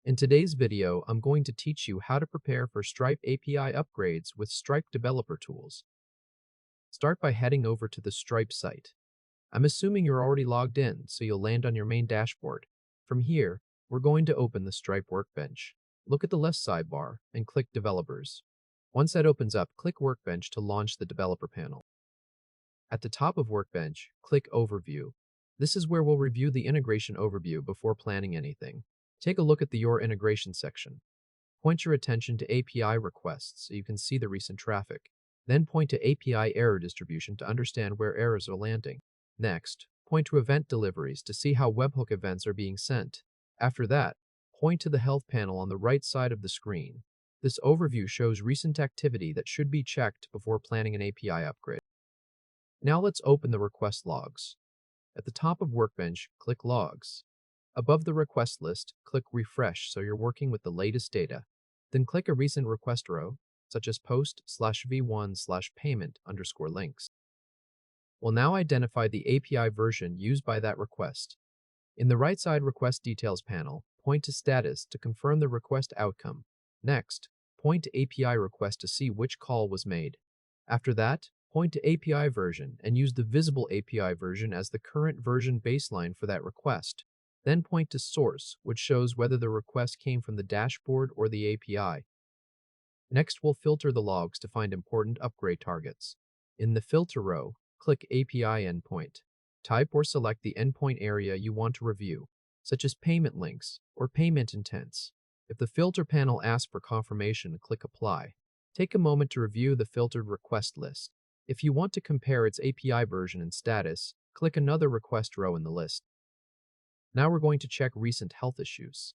In today's video, I'm going to teach you how to prepare for Stripe API upgrades with Stripe developer tools. Start by heading over to the Stripe site. I'm assuming you're already logged in, so you'll land on your main dashboard. From here, we're going to open the Stripe Workbench. Look at the left sidebar and click Developers. Once that opens up, click Workbench to launch the developer panel. At the top of Workbench, click Overview. This is where we'll review the integration overview before planning anything. Take a look at the Your Integration section. Point your attention to API requests so you can see the recent traffic. Then point to API error distribution to understand where errors are landing. Next, point to event deliveries to see how webhook events are being sent. After that, point to the health panel on the right side of the screen. This overview shows recent activity that should be checked before planning an API upgrade. Now let's open the request logs. At the top of Workbench, click Logs. Above the request list, click Refresh so you're working with the latest data. Then click a recent request row, such as post/v1/payment_links. We'll now identify the API version used by that request. In the right side Request Details panel, point to Status to confirm the request outcome. Next, point to API Request to see which call was made. After that, point to API version and use the visible API version as the current version baseline for that request. Then point to Source, which shows whether the request came from the dashboard or the API. Next, we'll filter the logs to find important upgrade targets. In the Filter row, click API Endpoint. Type or select the endpoint area you want to review, such as payment links or payment intents. If the filter panel asks for confirmation, click Apply. Take a moment to review the filtered request list. If you want to compare its API version and status, click another request row in the list. Now we're going to check recent health issues.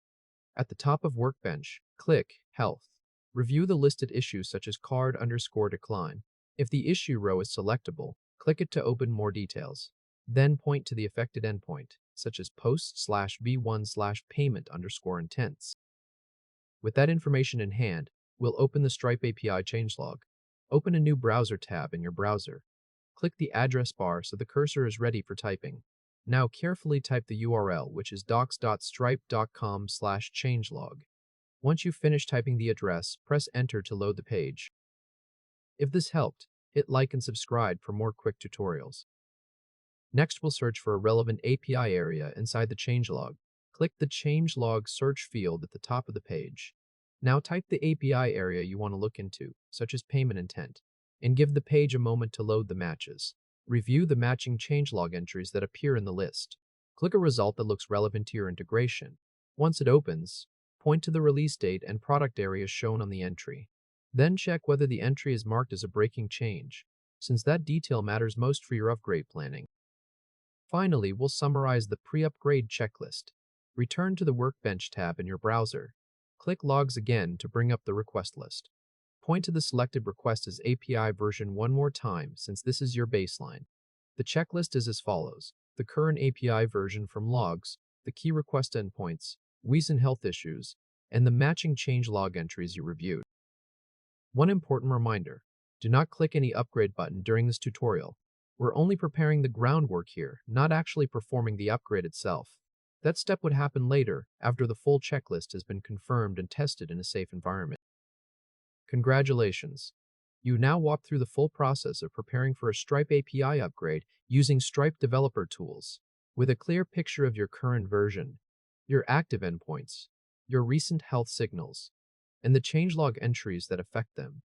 At the top of Workbench, click Health. Review the listed issues such as card_decline. If the issue row is selectable, click it to open more details. Then point to the affected endpoint, such as post/v1/payment_intents. With that information in hand, we'll open the Stripe API changelog. Open a new browser tab in your browser. Click the address bar so the cursor is ready for typing. Now carefully type the URL, which is docs.stripe.com/changelog. Once you've finished typing the address, press Enter to load the page. If this helped, hit like and subscribe for more quick tutorials. Next, we'll search for a relevant API area inside the changelog. Click the changelog search field at the top of the page. Now type the API area you want to look into, such as payment intent, and give the page a moment to load the matches. Review the matching changelog entries that appear in the list. Click a result that looks relevant to your integration. Once it opens, point to the release date and product areas shown on the entry. Then check whether the entry is marked as a breaking change, since that detail matters most for your upgrade planning. Finally, we'll summarize the pre-upgrade checklist. Return to the Workbench tab in your browser. Click Logs again to bring up the request list. Point to the selected request as API version one more time since this is your baseline. The checklist is as follows: the current API version from logs, the key request endpoints, recent health issues, and the matching changelog entries you reviewed. One important reminder: do not click any upgrade button during this tutorial. We're only preparing the groundwork here, not actually performing the upgrade itself. That step would happen later, after the full checklist has been confirmed and tested in a safe environment. Congratulations! You now walk through the full process of preparing for a Stripe API upgrade using Stripe developer tools. With a clear picture of your current version, your active endpoints, your recent health signals, and the changelog entries that affect them,